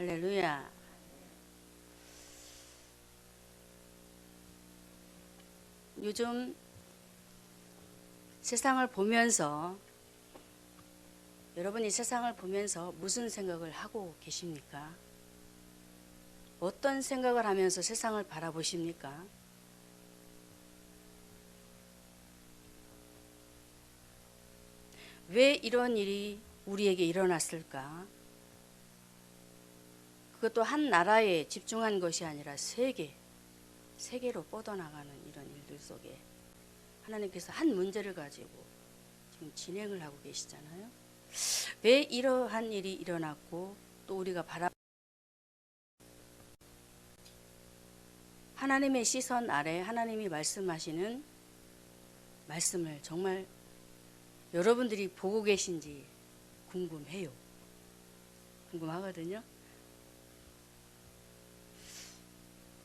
할렐루야. 요즘 세상을 보면서 여러분이 세상을 보면서 무슨 생각을 하고 계십니까? 어떤 생각을 하면서 세상을 바라보십니까? 왜 이런 일이 우리에게 일어났을까? 그것도 한 나라에 집중한 것이 아니라 세계로 뻗어나가는 이런 일들 속에 하나님께서 한 문제를 가지고 지금 진행을 하고 계시잖아요. 왜 이러한 일이 일어났고 또 우리가 하나님의 시선 아래 하나님이 말씀하시는 말씀을 정말 여러분들이 보고 계신지 궁금해요. 궁금하거든요.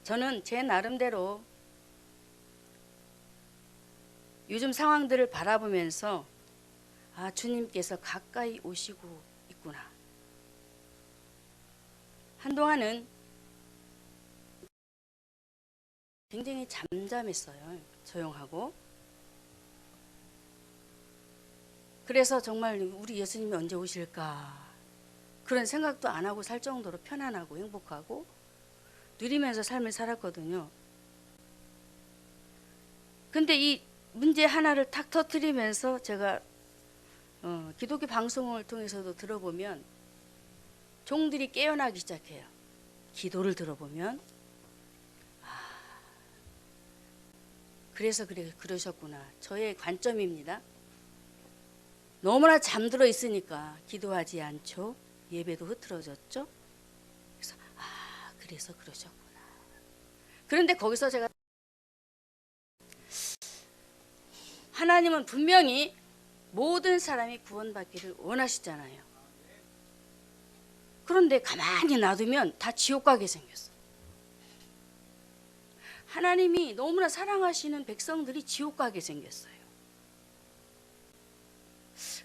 저는 제 나름대로 요즘 상황들을 바라보면서 주님께서 가까이 오시고 있구나. 한동안은 굉장히 잠잠했어요. 조용하고. 그래서 정말 우리 예수님이 언제 오실까 그런 생각도 안 하고 살 정도로 편안하고 행복하고 누리면서 삶을 살았거든요. 근데 이 문제 하나를 탁 터뜨리면서 제가 기독교 방송을 통해서도 들어보면 종들이 깨어나기 시작해요. 기도를 들어보면 그래서 그러셨구나. 저의 관점입니다. 너무나 잠들어 있으니까 기도하지 않죠. 예배도 흐트러졌죠. 그래서 그러셨구나. 그런데 거기서 제가 하나님은 분명히 모든 사람이 구원받기를 원하시잖아요. 그런데 가만히 놔두면 다 지옥 가게 생겼어. 하나님이 너무나 사랑하시는 백성들이 지옥 가게 생겼어요.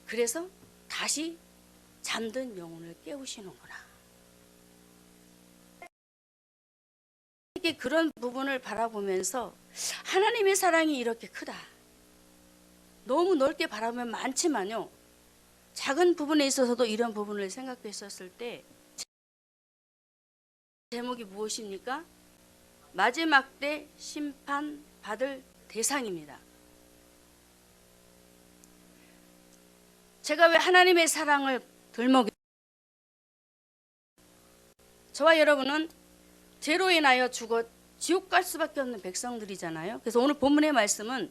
그래서 다시 잠든 영혼을 깨우시는구나. 그런 부분을 바라보면서 하나님의 사랑이 이렇게 크다. 너무 넓게 바라보면 많지만요. 작은 부분에 있어서도 이런 부분을 생각했었을 때 제목이 무엇입니까? 마지막 때 심판 받을 대상입니다. 제가 왜 하나님의 사랑을 저와 여러분은 죄로 인하여 죽어 지옥 갈 수밖에 없는 백성들이잖아요. 그래서 오늘 본문의 말씀은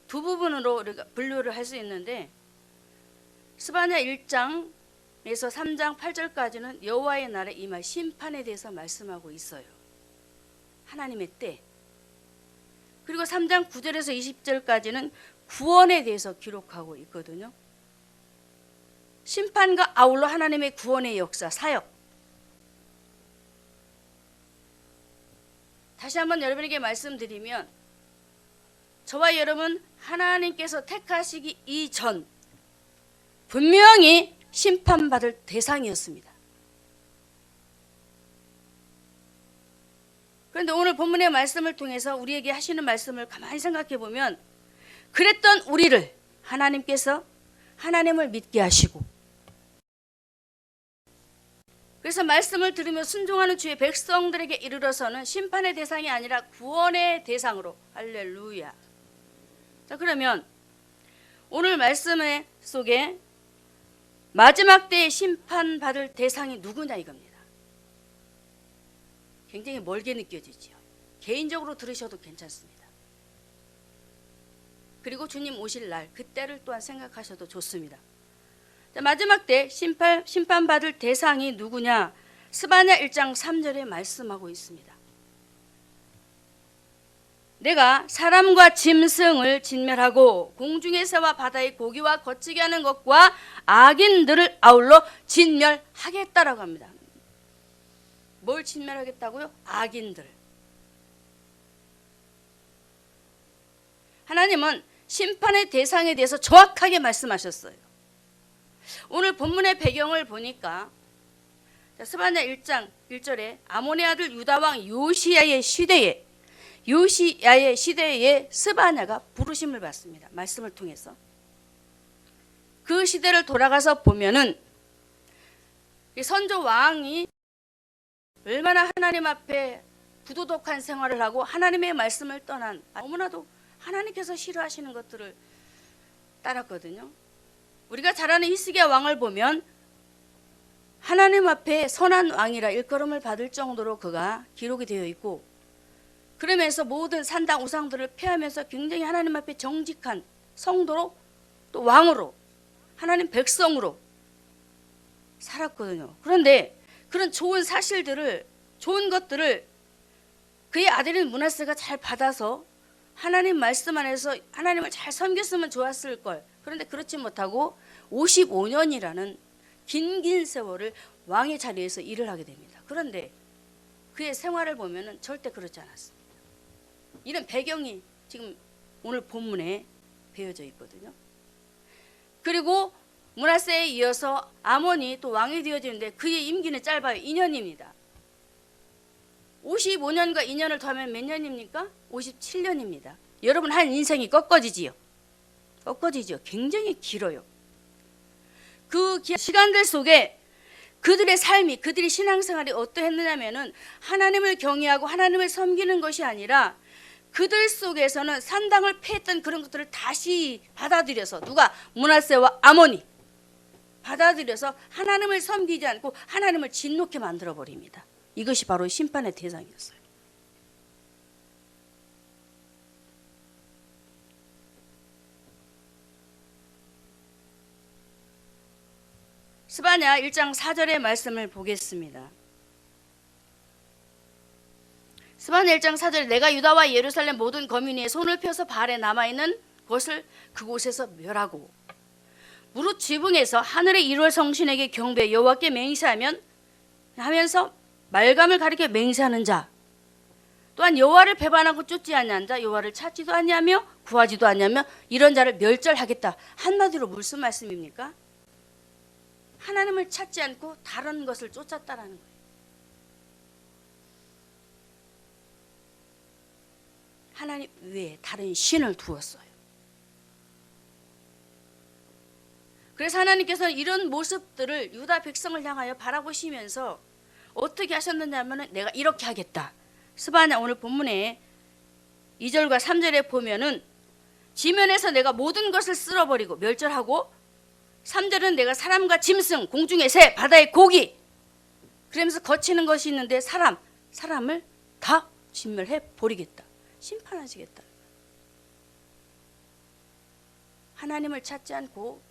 두 부분으로 우리가 분류를 할 수 있는데 스바냐 1장에서 3장 8절까지는 여호와의 날에 임할 심판에 대해서 말씀하고 있어요. 하나님의 때. 그리고 3장 9절에서 20절까지는 구원에 대해서 기록하고 있거든요. 심판과 아울러 하나님의 구원의 역사, 사역. 다시 한번 여러분에게 말씀드리면 저와 여러분 하나님께서 택하시기 이전 분명히 심판받을 대상이었습니다. 그런데 오늘 본문의 말씀을 통해서 우리에게 하시는 말씀을 가만히 생각해 보면 그랬던 우리를 하나님께서 하나님을 믿게 하시고 그래서 말씀을 들으며 순종하는 주의 백성들에게 이르러서는 심판의 대상이 아니라 구원의 대상으로 할렐루야. 자, 그러면 오늘 말씀 속에 마지막 때에 심판받을 대상이 누구냐 이겁니다. 굉장히 멀게 느껴지죠. 개인적으로 들으셔도 괜찮습니다. 그리고 주님 오실 날 그때를 또한 생각하셔도 좋습니다. 자, 마지막 때 심판받을 대상이 누구냐? 스바냐 1장 3절에 말씀하고 있습니다. 내가 사람과 짐승을 진멸하고 공중의 새와 바다의 고기와 거치게 하는 것과 악인들을 아울러 진멸하겠다라고 합니다. 뭘 진멸하겠다고요? 악인들. 하나님은 심판의 대상에 대해서 정확하게 말씀하셨어요. 오늘 본문의 배경을 보니까 스바냐 1장 1절에 아몬의 아들 유다왕 요시야의 시대에 스바냐가 부르심을 받습니다. 말씀을 통해서. 그 시대를 돌아가서 보면은 이 선조 왕이 얼마나 하나님 앞에 부도덕한 생활을 하고 하나님의 말씀을 떠난, 너무나도 하나님께서 싫어하시는 것들을 따랐거든요. 우리가 잘 아는 히스기야 왕을 보면 하나님 앞에 선한 왕이라 일컬음을 받을 정도로 그가 기록이 되어 있고, 그러면서 모든 산당 우상들을 폐하면서 굉장히 하나님 앞에 정직한 성도로, 또 왕으로, 하나님 백성으로 살았거든요. 그런데 그런 좋은 사실들을, 좋은 것들을 그의 아들인 므낫세가 잘 받아서 하나님 말씀 안에서 하나님을 잘 섬겼으면 좋았을 걸. 그런데 그렇지 못하고 55년이라는 긴 세월을 왕의 자리에서 일을 하게 됩니다. 그런데 그의 생활을 보면은 절대 그렇지 않았습니다. 이런 배경이 지금 오늘 본문에 배어져 있거든요. 그리고 므낫세에 이어서 아몬이 또 왕이 되어지는데 그의 임기는 짧아요. 2년입니다. 55년과 2년을 더하면 몇 년입니까? 57년입니다. 여러분 한 인생이 꺾어지지요. 굉장히 길어요. 그 시간들 속에 그들의 삶이, 그들의 신앙생활이 어떠했느냐면은 하나님을 경외하고 하나님을 섬기는 것이 아니라 그들 속에서는 산당을 폐했던 그런 것들을 다시 받아들여서, 누가? 므낫세와 아몬이 받아들여서 하나님을 섬기지 않고 하나님을 진노케 만들어 버립니다. 이것이 바로 심판의 대상이었어요. 스바냐 1장 4절의 말씀을 보겠습니다. 스바냐 1장 4절에 내가 유다와 예루살렘 모든 거민의 손을 펴서 발에 남아있는 것을 그곳에서 멸하고 무릇 지붕에서 하늘의 1월 성신에게 경배 여호와께 맹세하면 하면서 말감을 가리켜 맹세하는 자, 또한 여호와를 배반하고 쫓지 아니한 자, 여호와를 찾지도 아니하며 구하지도 아니하며 이런 자를 멸절하겠다. 한마디로 무슨 말씀입니까? 하나님을 찾지 않고 다른 것을 쫓았다라는 거예요. 하나님 외에 다른 신을 두었어요. 그래서 하나님께서는 이런 모습들을 유다 백성을 향하여 바라보시면서 어떻게 하셨느냐면 내가 이렇게 하겠다. 스바냐 오늘 본문에 2절과 3절에 보면은 지면에서 내가 모든 것을 쓸어버리고 멸절하고, 3절은 내가 사람과 짐승, 공중의 새, 바다의 고기, 그러면서 거치는 것이 있는데 사람을 다 진멸해 버리겠다. 심판하시겠다. 하나님을 찾지 않고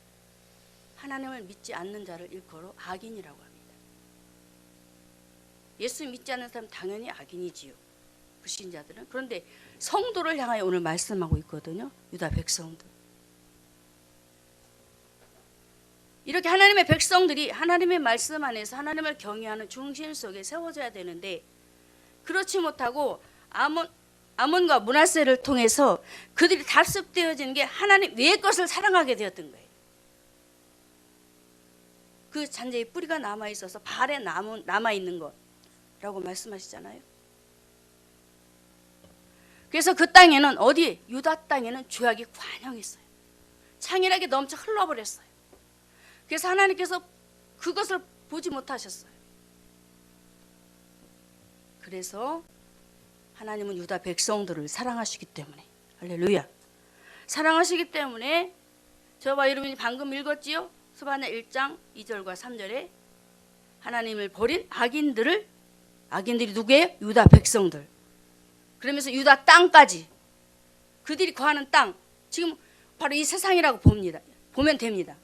하나님을 믿지 않는 자를 일컬어 악인이라고 합니다. 예수 믿지 않는 사람 당연히 악인이지요. 불신자들은. 그런데 성도를 향하여 오늘 말씀하고 있거든요. 유다 백성들. 이렇게 하나님의 백성들이 하나님의 말씀 안에서 하나님을 경외하는 중심 속에 세워져야 되는데, 그렇지 못하고 아몬과 므낫세를 통해서 그들이 답습되어진 게 하나님 외의 것을 사랑하게 되었던 거예요. 그 잔재의 뿌리가 남아있어서 발에 남아있는 것라고 말씀하시잖아요. 그래서 그 땅에는 어디? 유다 땅에는 죄악이 관영했어요. 창일하게 넘쳐 흘러버렸어요. 그래서 하나님께서 그것을 보지 못하셨어요. 그래서 하나님은 유다 백성들을 사랑하시기 때문에, 할렐루야, 사랑하시기 때문에 저와 여러분이 방금 읽었지요? 스바냐 1장 2절과 3절에 하나님을 버린 악인들이 누구예요? 유다 백성들. 그러면서 유다 땅까지, 그들이 거하는 땅, 지금 바로 이 세상이라고 보면 됩니다.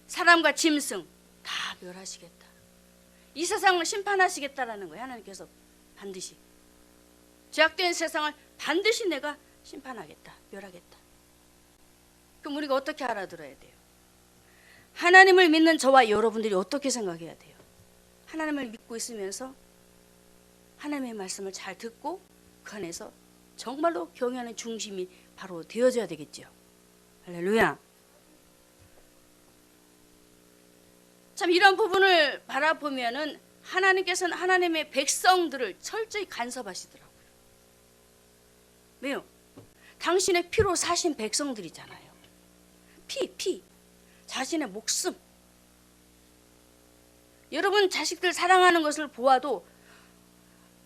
사람과 짐승 다 멸하시겠다. 이 세상을 심판하시겠다라는 거예요. 하나님께서 반드시 죄악된 세상을 반드시 내가 심판하겠다, 멸하겠다. 그럼 우리가 어떻게 알아들어야 돼요? 하나님을 믿는 저와 여러분들이 어떻게 생각해야 돼요? 하나님을 믿고 있으면서 하나님의 말씀을 잘 듣고 그 안에서 정말로 경외하는 중심이 바로 되어져야 되겠죠. 할렐루야. 참 이런 부분을 바라보면은 하나님께서는 하나님의 백성들을 철저히 간섭하시더라고요. 왜요? 당신의 피로 사신 백성들이잖아요. 피, 자신의 목숨. 여러분 자식들 사랑하는 것을 보아도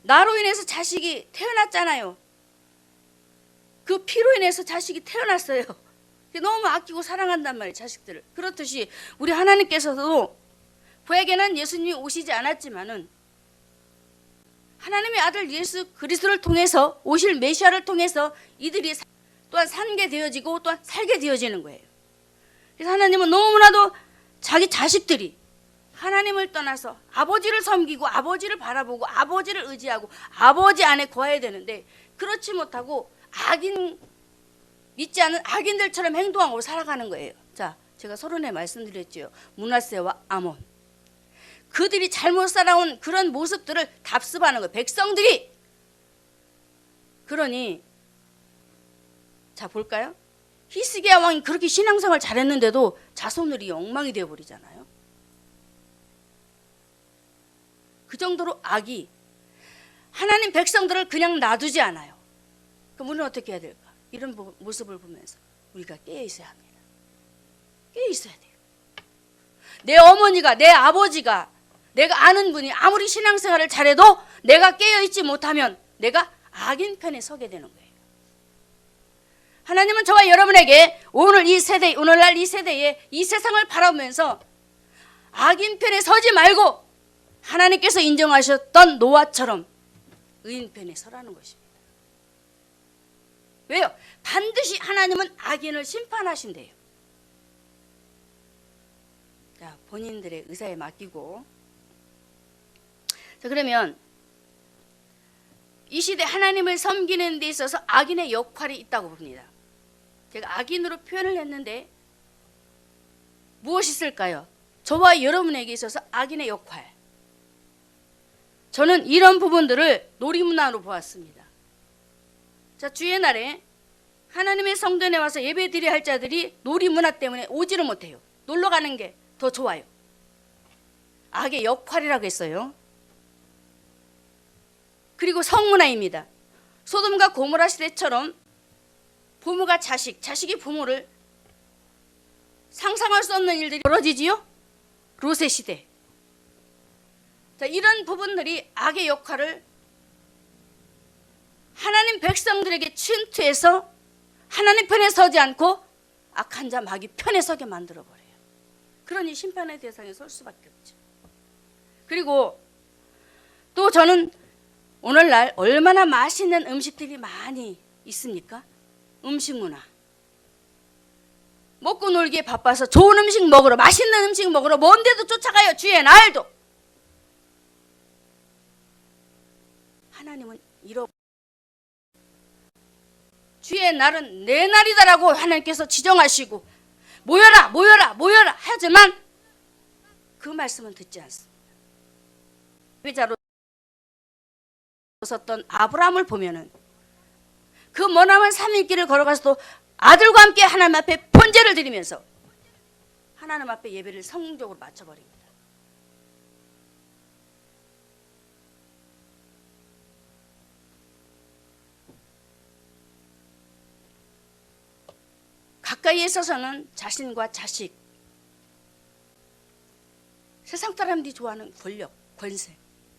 나로 인해서 자식이 태어났잖아요. 그 피로 인해서 자식이 태어났어요. 너무 아끼고 사랑한단 말이에요, 자식들을. 그렇듯이 우리 하나님께서도 부에게는 예수님이 오시지 않았지만은 하나님의 아들 예수 그리스도를 통해서 오실 메시아를 통해서 이들이 또한 산게 되어지고 또한 살게 되어지는 거예요. 그래서 하나님은 너무나도 자기 자식들이 하나님을 떠나서 아버지를 섬기고 아버지를 바라보고 아버지를 의지하고 아버지 안에 거해야 되는데 그렇지 못하고 믿지 않은 악인들처럼 행동하고 살아가는 거예요. 자, 제가 서론에 말씀드렸죠. 므낫세와 아몬. 그들이 잘못 살아온 그런 모습들을 답습하는 거예요. 백성들이. 그러니 자 볼까요? 히스기야 왕이 그렇게 신앙생활 잘했는데도 자손들이 엉망이 되어버리잖아요. 그 정도로 악이 하나님 백성들을 그냥 놔두지 않아요. 그럼 우리는 어떻게 해야 될까? 이런 모습을 보면서 우리가 깨어 있어야 합니다. 깨어 있어야 돼요. 내 어머니가 내 아버지가 내가 아는 분이 아무리 신앙생활을 잘해도 내가 깨어 있지 못하면 내가 악인 편에 서게 되는 거예요. 하나님은 저와 여러분에게 오늘날 이 세대에 이 세상을 바라보면서 악인 편에 서지 말고 하나님께서 인정하셨던 노아처럼 의인 편에 서라는 것입니다. 왜요? 반드시 하나님은 악인을 심판하신대요. 자, 본인들의 의사에 맡기고. 자, 그러면 이 시대 하나님을 섬기는 데 있어서 악인의 역할이 있다고 봅니다. 제가 악인으로 표현을 했는데 무엇이 있을까요? 저와 여러분에게 있어서 악인의 역할. 저는 이런 부분들을 놀이문화로 보았습니다. 자, 주의 날에 하나님의 성전에 와서 예배 드려야 할 자들이 놀이문화 때문에 오지를 못해요. 놀러 가는 게 더 좋아요. 악의 역할이라고 했어요. 그리고 성문화입니다. 소돔과 고모라 시대처럼 부모가 자식이 부모를 상상할 수 없는 일들이 벌어지지요. 롯의 시대. 자, 이런 부분들이 악의 역할을 하나님 백성들에게 침투해서 하나님 편에 서지 않고 악한 자 마귀 편에 서게 만들어버려요. 그러니 심판의 대상에 설 수밖에 없죠. 그리고 또 저는 오늘날 얼마나 맛있는 음식들이 많이 있습니까? 음식 문화. 먹고 놀기에 바빠서 좋은 음식 먹으러, 맛있는 음식 먹으러 먼 데도 쫓아가요. 주의 날도. 하나님은 주의 날은 내 날이다라고 하나님께서 지정하시고 모여라 하지만 그 말씀은 듣지 않습니다. 예배자로 섰던 아브라함을 보면은 그 머나먼 3일 길을 걸어가서도 아들과 함께 하나님 앞에 번제를 드리면서 하나님 앞에 예배를 성공적으로 마쳐버립니다. 가까이에 있어서는 자신과 자식, 세상 사람들이 좋아하는 권력, 권세,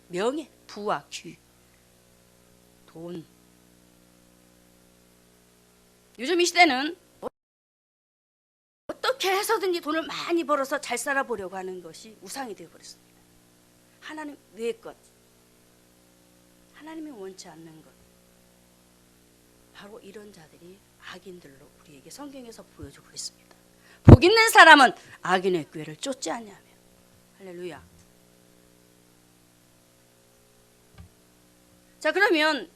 명예, 부와 귀, 돈. 요즘 이 시대는 어떻게 해서든지 돈을 많이 벌어서 잘 살아보려고 하는 것이 우상이 되어버렸습니다. 하나님 외의 것, 하나님이 원치 않는 것, 바로 이런 자들이 악인들로 우리에게 성경에서 보여주고 있습니다. 복 있는 사람은 악인의 꾀를 쫓지 않냐며. 할렐루야. 자, 그러면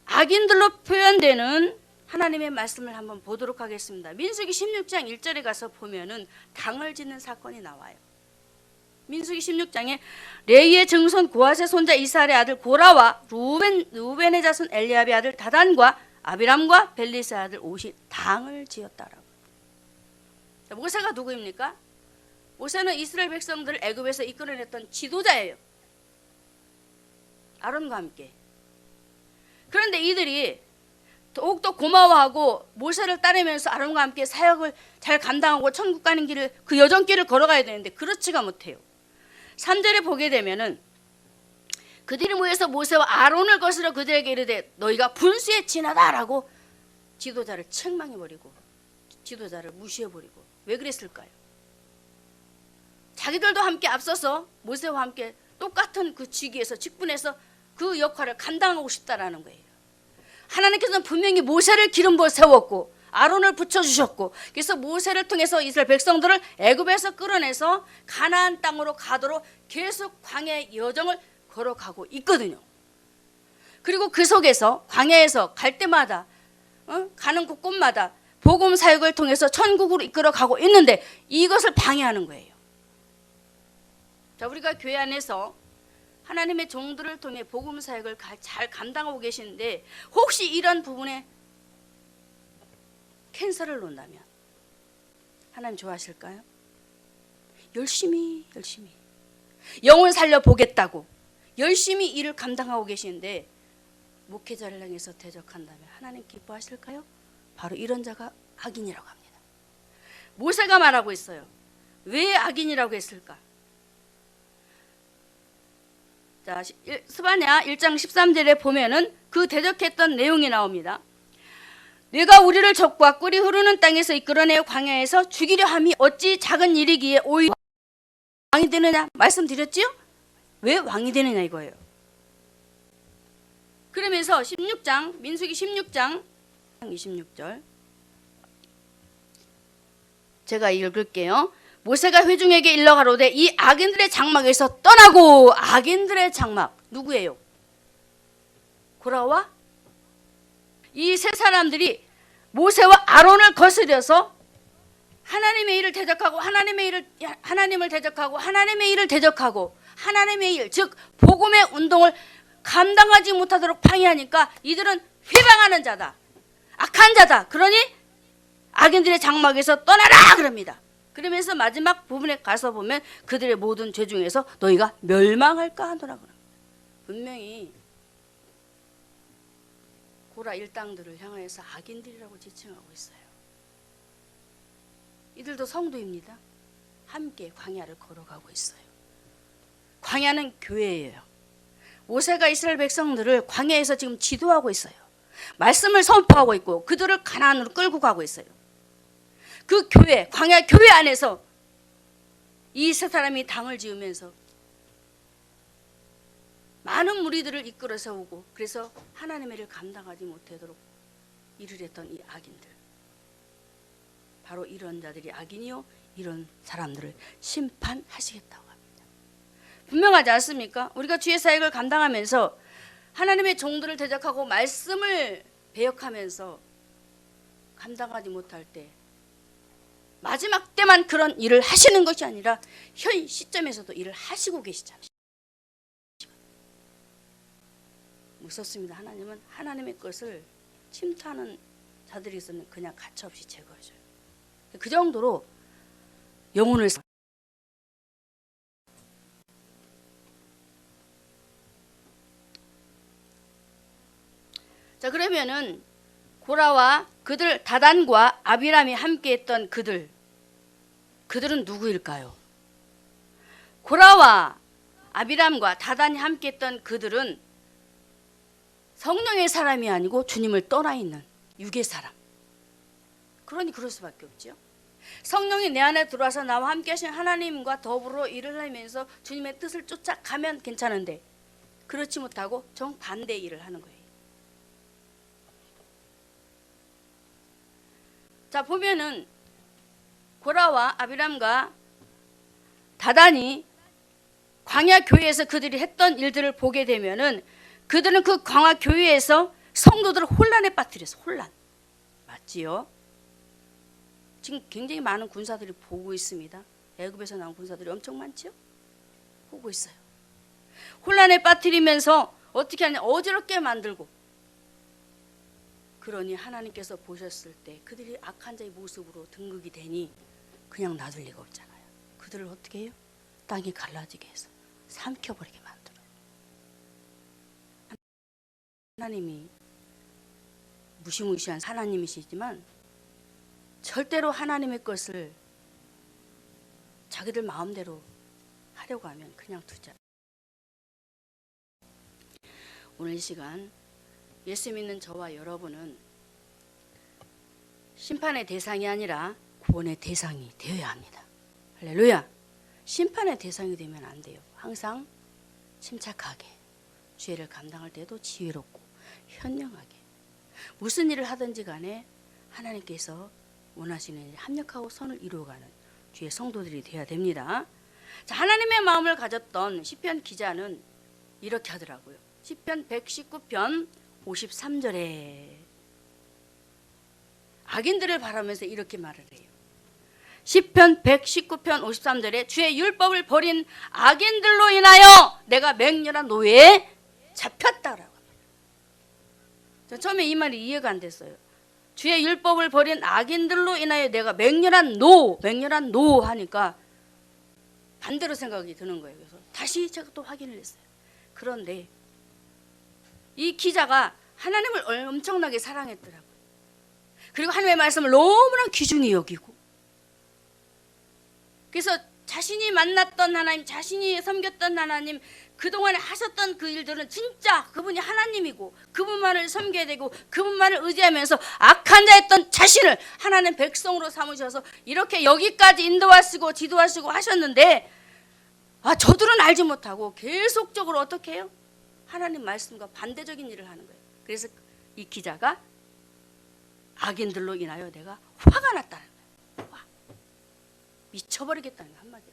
악인들로 표현되는 하나님의 말씀을 한번 보도록 하겠습니다. 민수기 16장 1절에 가서 보면은 당을 짓는 사건이 나와요. 민수기 16장에 레이의 증손 고핫의 손자 이스라엘의 아들 고라와 루벤의 자손 엘리압의 아들 다단과 아비람과 벨리스의 아들 옷이 당을 지었다라고. 자, 모세가 누구입니까? 모세는 이스라엘 백성들을 애굽에서 이끌어냈던 지도자예요. 아론과 함께. 그런데 이들이 더욱더 고마워하고 모세를 따르면서 아론과 함께 사역을 잘 감당하고 천국 가는 길을, 그 여정길을 걸어가야 되는데 그렇지가 못해요. 3절에 보게 되면은 그들이 모여서 모세와 아론을 거스려 그들에게 이르되 너희가 분수에 지나다라고 지도자를 책망해버리고 지도자를 무시해버리고. 왜 그랬을까요? 자기들도 함께 앞서서 모세와 함께 똑같은 그 직위에서 직분에서 그 역할을 감당하고 싶다라는 거예요. 하나님께서는 분명히 모세를 기름 부어 세웠고 아론을 붙여주셨고, 그래서 모세를 통해서 이스라엘 백성들을 애굽에서 끌어내서 가나안 땅으로 가도록 계속 광야의 여정을 걸어가고 있거든요. 그리고 그 속에서 광야에서 갈 때마다 가는 곳곳마다 복음 사역을 통해서 천국으로 이끌어가고 있는데 이것을 방해하는 거예요. 자, 우리가 교회 안에서 하나님의 종들을 통해 복음 사역을 잘 감당하고 계시는데 혹시 이런 부분에 캔서를 놓는다면 하나님 좋아하실까요? 열심히 영혼 살려보겠다고 열심히 일을 감당하고 계시는데 목회자를 향해서 대적한다면 하나님 기뻐하실까요? 바로 이런 자가 악인이라고 합니다. 모세가 말하고 있어요. 왜 악인이라고 했을까? 자, 스바냐 1장 13절에 보면은 그 대적했던 내용이 나옵니다. 내가 우리를 적과 꿀이 흐르는 땅에서 이끌어내어 광야에서 죽이려 함이 어찌 작은 일이기에 오히려 왕이 되느냐 말씀드렸지요? 왜 왕이 되느냐 이거예요. 그러면서 16장 민수기 16장 26절 제가 읽을게요. 모세가 회중에게 일러 가로되 이 악인들의 장막에서 떠나고. 악인들의 장막 누구예요? 고라와 이 세 사람들이 모세와 아론을 거스려서 하나님의 일을 대적하고 하나님을 대적하고 하나님의 일을 대적하고 하나님의 일, 즉 복음의 운동을 감당하지 못하도록 방해하니까 이들은 회방하는 자다, 악한 자다. 그러니 악인들의 장막에서 떠나라 그럽니다. 그러면서 마지막 부분에 가서 보면 그들의 모든 죄 중에서 너희가 멸망할까 하더라 그럽니다. 분명히 고라 일당들을 향하여서 악인들이라고 지칭하고 있어요. 이들도 성도입니다. 함께 광야를 걸어가고 있어요. 광야는 교회예요. 모세가 이스라엘 백성들을 광야에서 지금 지도하고 있어요. 말씀을 선포하고 있고 그들을 가나안으로 끌고 가고 있어요. 그 교회, 광야 교회 안에서 이 세 사람이 당을 지으면서 많은 무리들을 이끌어 세우고 그래서 하나님의 일을 감당하지 못하도록 일을 했던 이 악인들, 바로 이런 자들이 악인이요 이런 사람들을 심판하시겠다고 합니다. 분명하지 않습니까? 우리가 주의 사역을 감당하면서 하나님의 종들을 대적하고 말씀을 배역하면서 감당하지 못할 때 마지막 때만 그런 일을 하시는 것이 아니라 현 시점에서도 일을 하시고 계시잖아요. 무섭습니다. 하나님은 하나님의 것을 침투하는 자들이 있으면 그냥 가차없이 제거해줘요. 그 정도로 영혼을 자, 그러면은 고라와 그들 다단과 아비람이 함께했던 그들은 누구일까요? 고라와 아비람과 다단이 함께했던 그들은 성령의 사람이 아니고 주님을 떠나 있는 육의 사람. 그러니 그럴 수밖에 없죠. 성령이 내 안에 들어와서 나와 함께 하신 하나님과 더불어 일을 하면서 주님의 뜻을 쫓아가면 괜찮은데 그렇지 못하고 정반대의 일을 하는 거예요. 자, 보면은 고라와 아비람과 다단이 광야 교회에서 그들이 했던 일들을 보게 되면은 그들은 그 광야 교회에서 성도들을 혼란에 빠뜨렸어. 혼란. 맞지요? 지금 굉장히 많은 군사들이 보고 있습니다. 애굽에서 나온 군사들이 엄청 많죠? 보고 있어요. 혼란에 빠뜨리면서 어떻게 하냐? 어지럽게 만들고. 그러니 하나님께서 보셨을 때 그들이 악한 자의 모습으로 등극이 되니 그냥 놔둘 리가 없잖아요. 그들을 어떻게 해요? 땅이 갈라지게 해서 삼켜버리게 만들어요. 하나님이 무시무시한 하나님이시지만 절대로 하나님의 것을 자기들 마음대로 하려고 하면 그냥 두자. 오늘 이 시간 예수 믿는 저와 여러분은 심판의 대상이 아니라 구원의 대상이 되어야 합니다. 할렐루야. 심판의 대상이 되면 안 돼요. 항상 침착하게 죄를 감당할 때도 지혜롭고 현명하게 무슨 일을 하든지 간에 하나님께서 원하시는 일 합력하고 선을 이루어가는 주의 성도들이 되어야 됩니다. 자, 하나님의 마음을 가졌던 시편 기자는 이렇게 하더라고요. 시편 119편 53절에 악인들을 바라면서 이렇게 말을 해요. 시편 119편 53절에 주의 율법을 버린 악인들로 인하여 내가 맹렬한 노예에 잡혔다라고 합니다. 처음에 이 말이 이해가 안 됐어요. 주의 율법을 버린 악인들로 인하여 내가 맹렬한 노 하니까 반대로 생각이 드는 거예요. 그래서 다시 제가 또 확인을 했어요. 그런데 이 기자가 하나님을 엄청나게 사랑했더라고요. 그리고 하나님의 말씀을 너무나 귀중히 여기고, 그래서 자신이 만났던 하나님, 자신이 섬겼던 하나님, 그동안에 하셨던 그 일들은 진짜 그분이 하나님이고 그분만을 섬겨야 되고 그분만을 의지하면서 악한 자였던 자신을 하나님 백성으로 삼으셔서 이렇게 여기까지 인도하시고 지도하시고 하셨는데, 저들은 알지 못하고 계속적으로 어떻게 해요? 하나님 말씀과 반대적인 일을 하는 거예요. 그래서 이 기자가 악인들로 인하여 내가 화가 났다는 거예요. 미쳐버리겠다는 거 한마디로.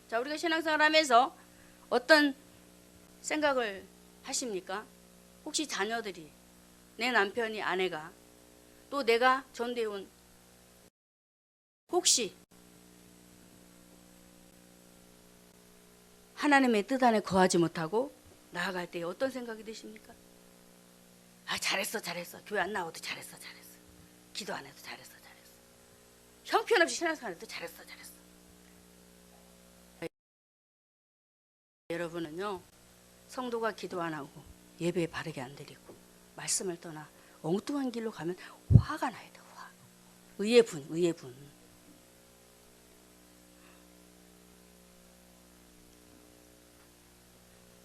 자, 우리가 신앙생활 하면서 어떤 생각을 하십니까? 혹시 자녀들이, 내 남편이, 아내가, 또 내가 전대온 혹시 하나님의 뜻 안에 거하지 못하고 나아갈 때 어떤 생각이 드십니까? 잘했어. 교회 안 나와도 잘했어. 기도 안 해도 잘했어. 형편없이 신앙생활 해도 잘했어. 여러분은요, 성도가 기도 안 하고 예배 바르게 안 드리고 말씀을 떠나 엉뚱한 길로 가면 화가 나야 돼. 화. 의의 분.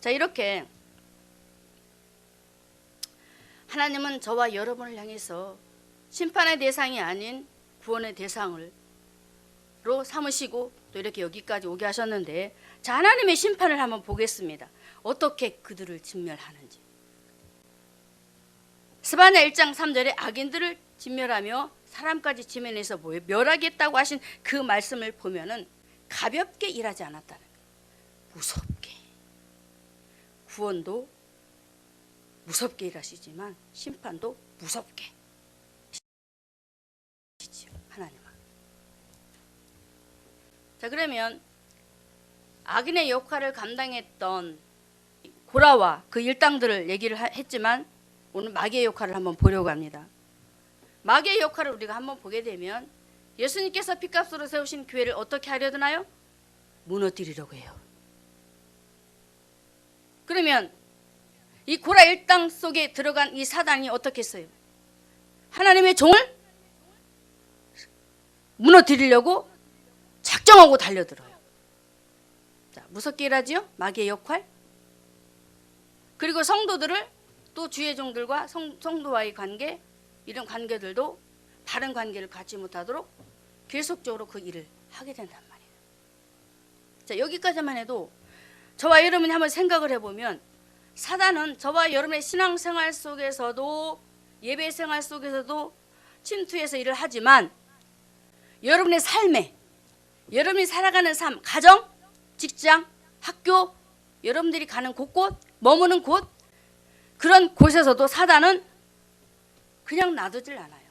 자, 이렇게 하나님은 저와 여러분을 향해서 심판의 대상이 아닌 구원의 대상으로 삼으시고 또 이렇게 여기까지 오게 하셨는데, 자, 하나님의 심판을 한번 보겠습니다. 어떻게 그들을 진멸하는지. 스바냐 1장 3절에 악인들을 진멸하며 사람까지 지면에서 멸하겠다고 하신 그 말씀을 보면은 가볍게 일하지 않았다는 거예요. 무섭게. 구원도 무섭게 일하시지만 심판도 무섭게 하시지요. 하나님은. 자, 그러면 악인의 역할을 감당했던 고라와 그 일당들을 얘기를 했지만 오늘 마귀의 역할을 한번 보려고 합니다. 마귀의 역할을 우리가 한번 보게 되면 예수님께서 핏값으로 세우신 교회를 어떻게 하려 드나요? 무너뜨리려고 해요. 그러면 이 고라 일당 속에 들어간 이 사단이 어떻게 했어요? 하나님의 종을 무너뜨리려고 작정하고 달려들어요. 자, 무섭게 일하지요? 마귀의 역할. 그리고 성도들을 또 주의 종들과 성도와의 관계, 이런 관계들도 바른 관계를 갖지 못하도록 계속적으로 그 일을 하게 된단 말이에요. 자, 여기까지만 해도 저와 여러분이 한번 생각을 해보면 사단은 저와 여러분의 신앙생활 속에서도 예배생활 속에서도 침투해서 일을 하지만 여러분의 삶에, 여러분이 살아가는 삶, 가정, 직장, 학교, 여러분들이 가는 곳곳, 머무는 곳, 그런 곳에서도 사단은 그냥 놔두질 않아요.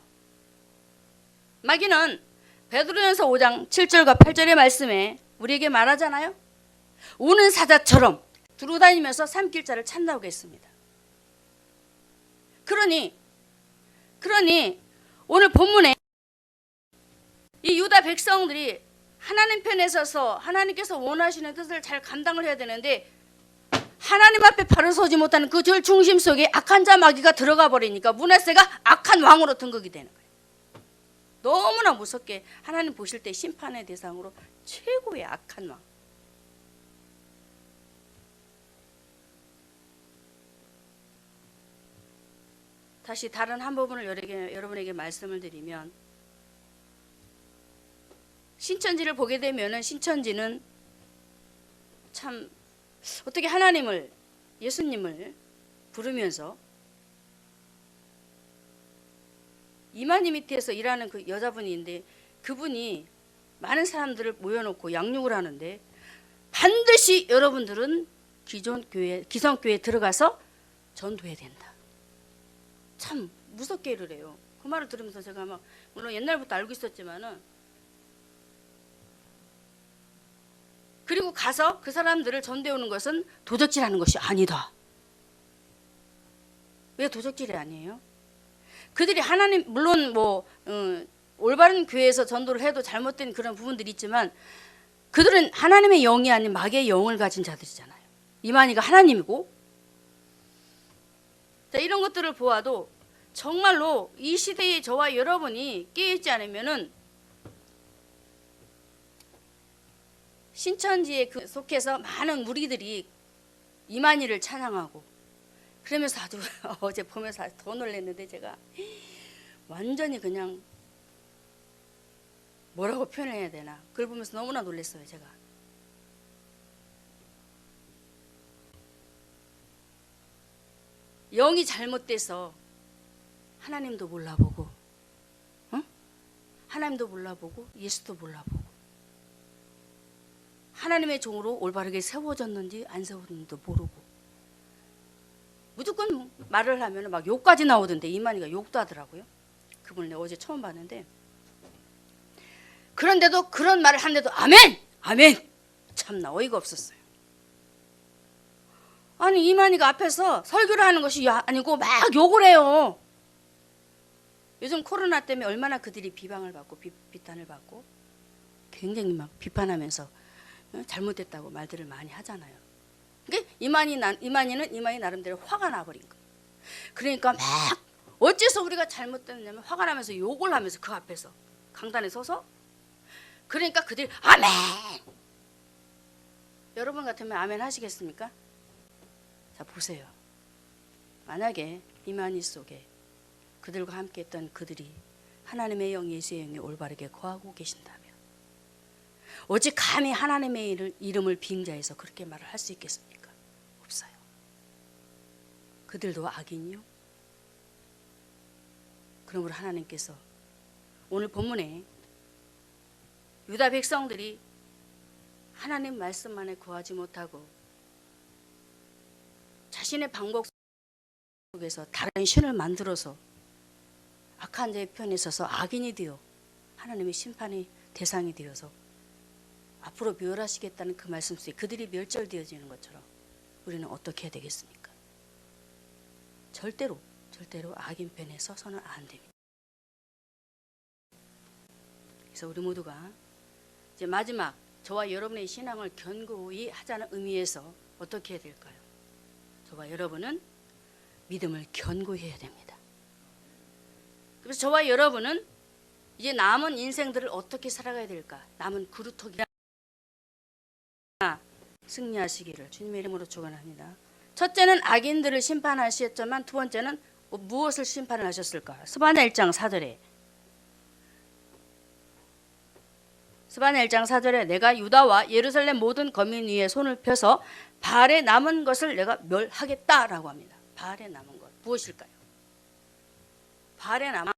마귀는 베드로전서 5장 7절과 8절의 말씀에 우리에게 말하잖아요. 우는 사자처럼 두루다니면서 삼킬 자를 찾나오게 했습니다. 그러니 오늘 본문에 이 유다 백성들이 하나님 편에 서서 하나님께서 원하시는 뜻을 잘 감당을 해야 되는데 하나님 앞에 바로 서지 못하는 그 절 중심 속에 악한 자 마귀가 들어가 버리니까 므낫세가 악한 왕으로 등극이 되는 거예요. 너무나 무섭게 하나님 보실 때 심판의 대상으로 최고의 악한 왕. 다시 다른 한 부분을 여러분에게 말씀을 드리면, 신천지를 보게 되면은 신천지는 참 어떻게 하나님을, 예수님을 부르면서 이만희 밑에서 일하는 그 여자분인데, 그분이 많은 사람들을 모여놓고 양육을 하는데 반드시 여러분들은 기성교회에 들어가서 전도해야 된다. 참 무섭게 일을 해요. 그 말을 들으면서 제가 막, 물론 옛날부터 알고 있었지만은, 그리고 가서 그 사람들을 전도해 오는 것은 도적질하는 것이 아니다. 왜 도적질이 아니에요? 그들이 하나님, 물론 올바른 교회에서 전도를 해도 잘못된 그런 부분들이 있지만, 그들은 하나님의 영이 아닌 마귀의 영을 가진 자들이잖아요. 이만희가 하나님이고. 자, 이런 것들을 보아도 정말로 이 시대에 저와 여러분이 깨어있지 않으면은 신천지에 속해서 많은 무리들이 이만희를 찬양하고 그러면서 아주 어제 보면서 더 놀랐는데, 제가 완전히 그냥 뭐라고 표현해야 되나, 그걸 보면서 너무나 놀랐어요. 제가 영이 잘못돼서 하나님도 몰라보고, 하나님도 몰라보고 예수도 몰라보고, 하나님의 종으로 올바르게 세워졌는지 안 세워졌는지도 모르고, 무조건 말을 하면 막 욕까지 나오던데, 이만희가 욕도 하더라고요. 그분을 내가 어제 처음 봤는데, 그런데도 그런 말을 하는데도 아멘! 아멘! 참나 어이가 없었어요. 아니, 이만희가 앞에서 설교를 하는 것이 아니고 막 욕을 해요. 요즘 코로나 때문에 얼마나 그들이 비방을 받고 비탄을 받고 굉장히 막 비판하면서 잘못됐다고 말들을 많이 하잖아요. 그러니까 이만희는 이만희 나름대로 화가 나버린 거예요. 그러니까 막 어째서 우리가 잘못됐냐면 화가 나면서 욕을 하면서 그 앞에서 강단에 서서, 그러니까 그들이 아멘! 여러분 같으면 아멘 하시겠습니까? 자, 보세요. 만약에 이만희 속에 그들과 함께 했던 그들이 하나님의 영, 예수의 영이 올바르게 거하고 계신다면 어찌 감히 하나님의 이름을 빙자해서 그렇게 말을 할 수 있겠습니까? 없어요. 그들도 악인이요. 그러므로 하나님께서 오늘 본문에 유다 백성들이 하나님 말씀만에 거하지 못하고 자신의 방법 속에서 다른 신을 만들어서 악한 자의 편에 서서 악인이 되어 하나님의 심판의 대상이 되어서 앞으로 멸하시겠다는 그 말씀 속에 그들이 멸절되어지는 것처럼 우리는 어떻게 해야 되겠습니까? 절대로 악인 편에 서서는 안 됩니다. 그래서 우리 모두가 이제 마지막 저와 여러분의 신앙을 견고히 하자는 의미에서 어떻게 해야 될까요? 저와 여러분은 믿음을 견고히 해야 됩니다. 그래서 저와 여러분은 이제 남은 인생들을 어떻게 살아가야 될까? 남은 그루터기나 승리하시기를 주님의 이름으로 축원합니다. 첫째는 악인들을 심판하셨지만 두 번째는 무엇을 심판을 하셨을까? 스바냐 1장 4절에 내가 유다와 예루살렘 모든 거민 위에 손을 펴서 바알에 남은 것을 내가 멸하겠다라고 합니다. 바알에 남은 것 무엇일까요? 바알에 남은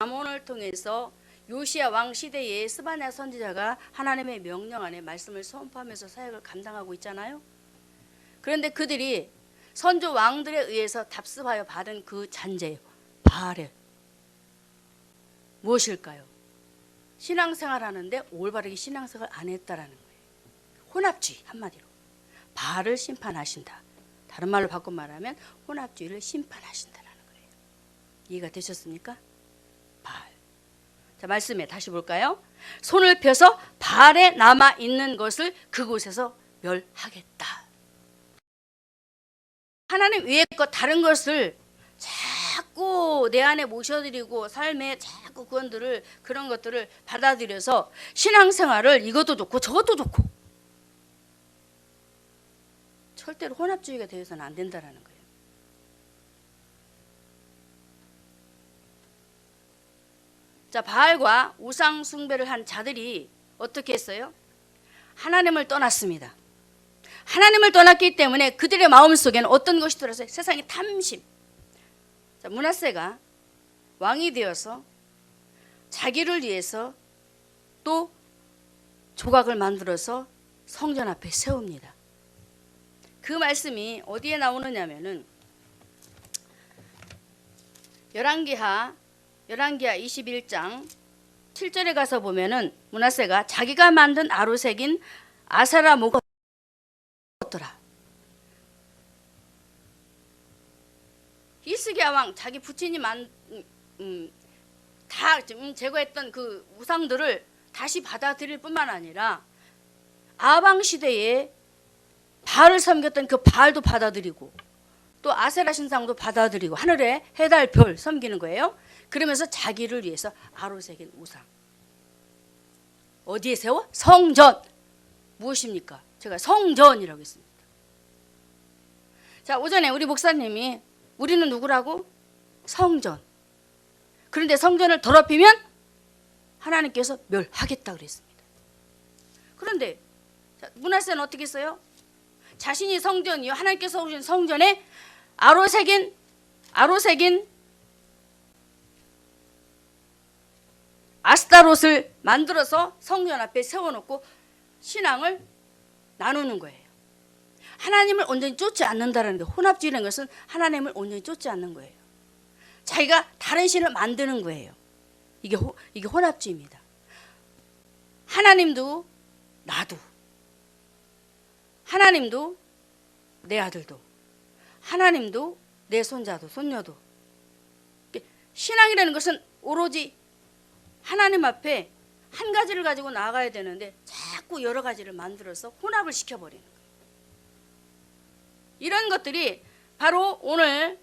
아몬을 통해서 요시야 왕 시대에 스바냐 선지자가 하나님의 명령 안에 말씀을 선포하면서 사역을 감당하고 있잖아요. 그런데 그들이 선조 왕들에 의해서 답습하여 받은 그 잔재 바알에 무엇일까요? 신앙생활 하는데 올바르게 신앙생활 안 했다라는 거예요. 혼합주의, 한마디로 바알을 심판하신다. 다른 말로 바꿔 말하면 혼합주의를 심판하신다라는 거예요. 이해가 되셨습니까? 바알. 자, 말씀에 다시 볼까요? 손을 펴서 발에 남아 있는 것을 그곳에서 멸하겠다. 하나님 외의 것 다른 것을 자꾸 내 안에 모셔드리고 삶에 자꾸 그런 것들을 받아들여서 신앙생활을 이것도 좋고 저것도 좋고 절대로 혼합주의가 되어서는 안 된다라는 거예요. 자, 바알과 우상 숭배를 한 자들이 어떻게 했어요? 하나님을 떠났습니다. 하나님을 떠났기 때문에 그들의 마음속에는 어떤 것이 들었어요? 세상의 탐심. 자, 므낫세가 왕이 되어서 자기를 위해서 또 조각을 만들어서 성전 앞에 세웁니다. 그 말씀이 어디에 나오느냐면은 열왕기하 21장 7절에 가서 보면은 므낫세가 자기가 만든 아로색인 아세라 목을 얻더라. 히스기야 왕 자기 부친이 다 제거했던 그 우상들을 다시 받아들일 뿐만 아니라 아방 시대에 바알을 섬겼던 그 바알도 받아들이고 또 아세라 신상도 받아들이고 하늘에 해달 별 섬기는 거예요. 그러면서 자기를 위해서 아로새긴 우상 어디에 세워? 성전. 무엇입니까? 제가 성전이라고 했습니다. 자, 오전에 우리 목사님이 우리는 누구라고? 성전. 그런데 성전을 더럽히면 하나님께서 멸하겠다 그랬습니다. 그런데 므낫세는 어떻게 했어요? 자신이 성전이요 하나님께서 오신 성전에 아로새긴 아스타롯을 만들어서 성전 앞에 세워놓고 신앙을 나누는 거예요. 하나님을 온전히 쫓지 않는다는 게 혼합주의라는 것은 하나님을 온전히 쫓지 않는 거예요. 자기가 다른 신을 만드는 거예요. 이게 혼합주의입니다. 하나님도 나도 하나님도 내 아들도 하나님도 내 손자도 손녀도 신앙이라는 것은 오로지 하나님 앞에 한 가지를 가지고 나아가야 되는데 자꾸 여러 가지를 만들어서 혼합을 시켜버리는 거예요. 이런 것들이 바로 오늘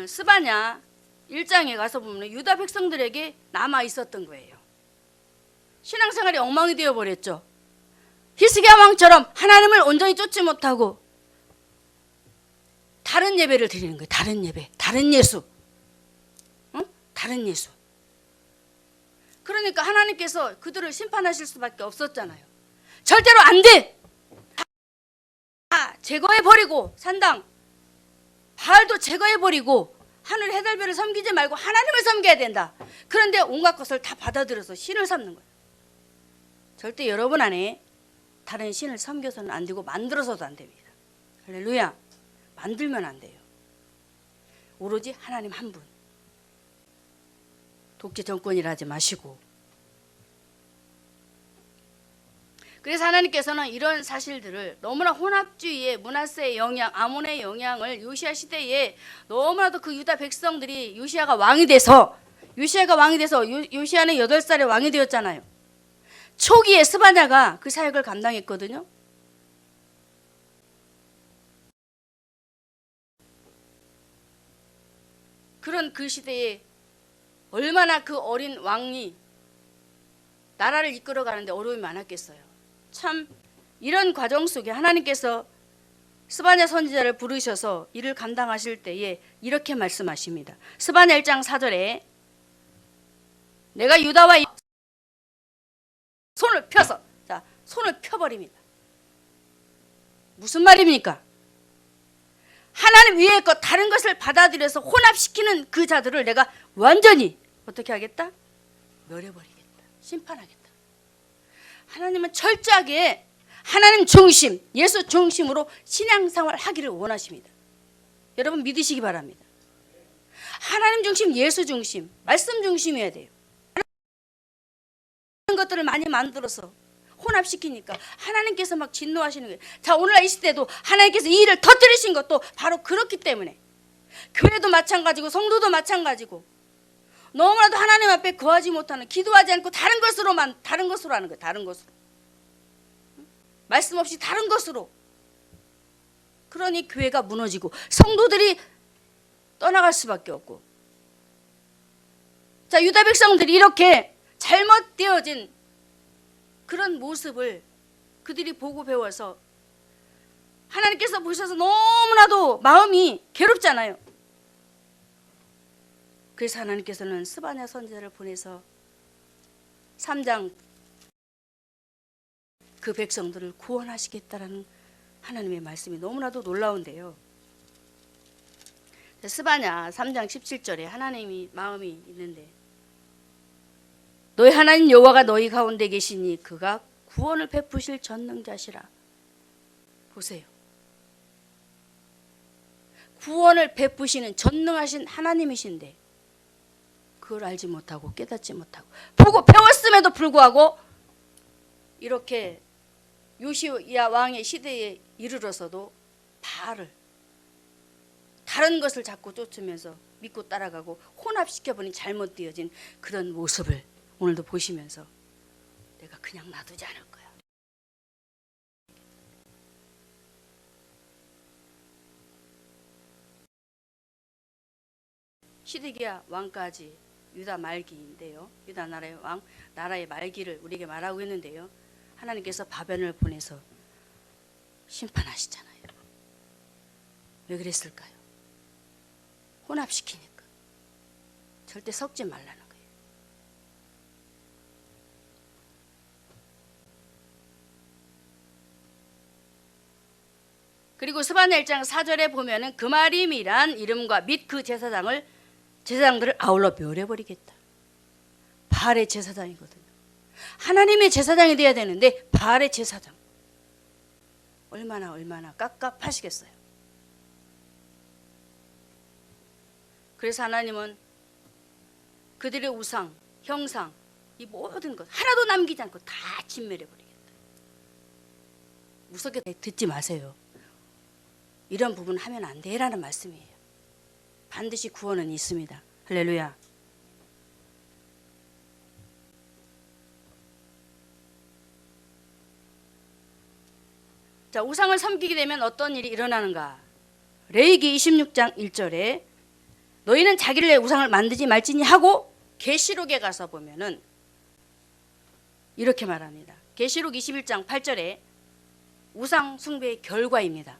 스바냐 1장에 가서 보면 유다 백성들에게 남아 있었던 거예요. 신앙생활이 엉망이 되어버렸죠. 히스기야 왕처럼 하나님을 온전히 쫓지 못하고 다른 예배를 드리는 거예요. 다른 예배, 다른 예수, 다른 예수. 그러니까 하나님께서 그들을 심판하실 수밖에 없었잖아요. 절대로 안 돼. 다 제거해버리고 산당 바알도 제거해버리고 하늘 해달별을 섬기지 말고 하나님을 섬겨야 된다. 그런데 온갖 것을 다 받아들여서 신을 삼는 거예요. 절대 여러분 안에 다른 신을 섬겨서는 안 되고 만들어서도 안 됩니다. 할렐루야. 만들면 안 돼요. 오로지 하나님 한 분. 독재 정권이라 하지 마시고. 그래서 하나님께서는 이런 사실들을 너무나 혼합주의의 므낫세의 영향, 아몬의 영향을 요시야 시대에 너무나도 그 유다 백성들이 요시야가 왕이 돼서 요시야는 8살에 왕이 되었잖아요. 초기에 스바냐가 그 사역을 감당했거든요. 그런 그 시대에 얼마나 그 어린 왕이 나라를 이끌어가는데 어려움이 많았겠어요. 참 이런 과정 속에 하나님께서 스바냐 선지자를 부르셔서 이를 감당하실 때에 이렇게 말씀하십니다. 스바냐 1장 4절에 내가 유다와 손을 펴서, 자, 손을 펴버립니다. 무슨 말입니까? 하나님 위의 것 다른 것을 받아들여서 혼합시키는 그 자들을 내가 완전히 어떻게 하겠다? 멸해버리겠다. 심판하겠다. 하나님은 철저하게 하나님 중심, 예수 중심으로 신앙생활 하기를 원하십니다. 여러분 믿으시기 바랍니다. 하나님 중심, 예수 중심, 말씀 중심이어야 돼요. 이런 것들을 많이 만들어서 혼합시키니까 하나님께서 막 진노하시는 거예요. 자, 오늘날 이 시대도 하나님께서 이 일을 터뜨리신 것도 바로 그렇기 때문에 교회도 마찬가지고 성도도 마찬가지고 너무나도 하나님 앞에 거하지 못하는, 기도하지 않고 다른 것으로 하는 거예요. 다른 것으로. 말씀 없이 다른 것으로. 그러니 교회가 무너지고 성도들이 떠나갈 수밖에 없고. 자, 유다 백성들이 이렇게 잘못되어진 그런 모습을 그들이 보고 배워서 하나님께서 보셔서 너무나도 마음이 괴롭잖아요. 그래서 하나님께서는 스바냐 선지자를 보내서 3장 그 백성들을 구원하시겠다라는 하나님의 말씀이 너무나도 놀라운데요. 스바냐 3장 17절에 하나님이 마음이 있는데, 너희 하나님 여호와가 너희 가운데 계시니 그가 구원을 베푸실 전능자시라. 보세요. 구원을 베푸시는 전능하신 하나님이신데 그걸 알지 못하고 깨닫지 못하고 보고 배웠음에도 불구하고 이렇게 요시야 왕의 시대에 이르러서도 바알을, 다른 것을 자꾸 쫓으면서 믿고 따라가고 혼합시켜버린 잘못되어진 그런 모습을 오늘도 보시면서 내가 그냥 놔두지 않을 거야. 시드기야 왕까지 유다 말기인데요. 유다 나라의 왕, 나라의 말기를 우리에게 말하고 있는데요. 하나님께서 바벨론을 보내서 심판하시잖아요. 왜 그랬을까요? 혼합시키니까. 절대 섞지 말라는 거예요. 그리고 스바냐 1장 4절에 보면은 그마림이란 이름과 및 그 제사장들을 아울러 멸해버리겠다. 바알의 제사장이거든요. 하나님의 제사장이 돼야 되는데 바알의 제사장. 얼마나 깝깝하시겠어요. 그래서 하나님은 그들의 우상, 형상, 이 모든 것 하나도 남기지 않고 다 진멸해버리겠다. 무섭게 듣지 마세요. 이런 부분 하면 안 돼라는 말씀이에요. 반드시 구원은 있습니다. 할렐루야. 자, 우상을 섬기게 되면 어떤 일이 일어나는가? 레위기 26장 1절에 너희는 자기를 내 우상을 만들지 말지니 하고, 계시록에 가서 보면은 이렇게 말합니다. 계시록 21장 8절에 우상 숭배의 결과입니다.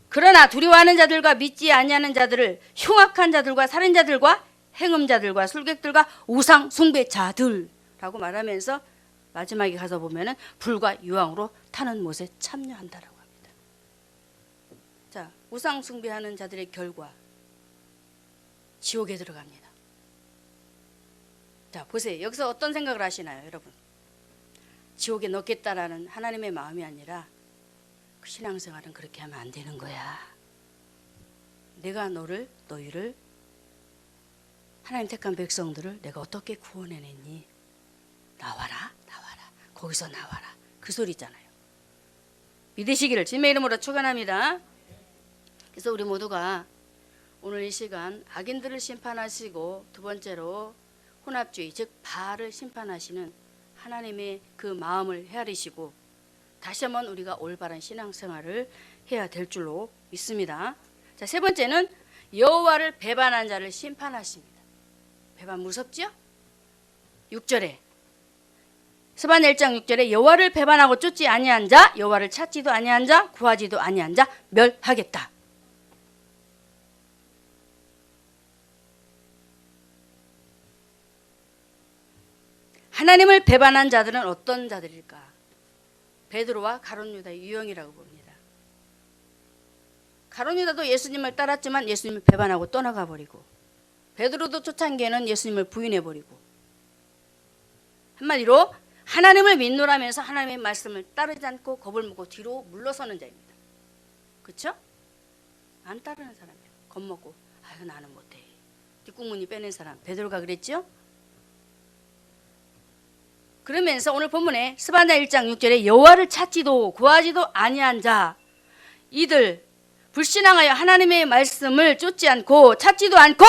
그러나 두려워하는 자들과 믿지 아니하는 자들을 흉악한 자들과 살인자들과 행음자들과 술객들과 우상 숭배자들라고 말하면서 마지막에 가서 보면은 불과 유황으로 타는 못에 참여한다라고 합니다. 자, 우상 숭배하는 자들의 결과 지옥에 들어갑니다. 자, 보세요. 여기서 어떤 생각을 하시나요, 여러분? 지옥에 넣겠다라는 하나님의 마음이 아니라 그 신앙생활은 그렇게 하면 안 되는 거야. 내가 너희를 하나님 택한 백성들을 내가 어떻게 구원해냈니? 나와라. 거기서 나와라. 그 소리잖아요. 믿으시기를 주님의 이름으로 축원합니다. 그래서 우리 모두가 오늘 이 시간 악인들을 심판하시고, 두 번째로 혼합주의 즉 바알을 심판하시는 하나님의 그 마음을 헤아리시고 다시 한번 우리가 올바른 신앙생활을 해야 될 줄로 믿습니다. 자, 세 번째는 여호와를 배반한 자를 심판하십니다. 배반 무섭죠? 6절에 스바냐 1장 6절에 여호와를 배반하고 쫓지 아니한 자, 여호와를 찾지도 아니한 자, 구하지도 아니한 자 멸하겠다. 하나님을 배반한 자들은 어떤 자들일까? 베드로와 가룟 유다의 유형이라고 봅니다. 가룟 유다도 예수님을 따랐지만 예수님을 배반하고 떠나가 버리고, 베드로도 초창기에는 예수님을 부인해 버리고, 한마디로 하나님을 믿노라면서 하나님의 말씀을 따르지 않고 겁을 먹고 뒤로 물러서는 자입니다. 그렇죠? 안 따르는 사람이에요. 겁먹고 아유 나는 못해. 뒷국문이 빼낸 사람 베드로가 그랬죠? 그러면서 오늘 본문에 스바냐 1장 6절에 여호와를 찾지도 구하지도 아니한 자, 이들 불신앙하여 하나님의 말씀을 쫓지 않고 찾지도 않고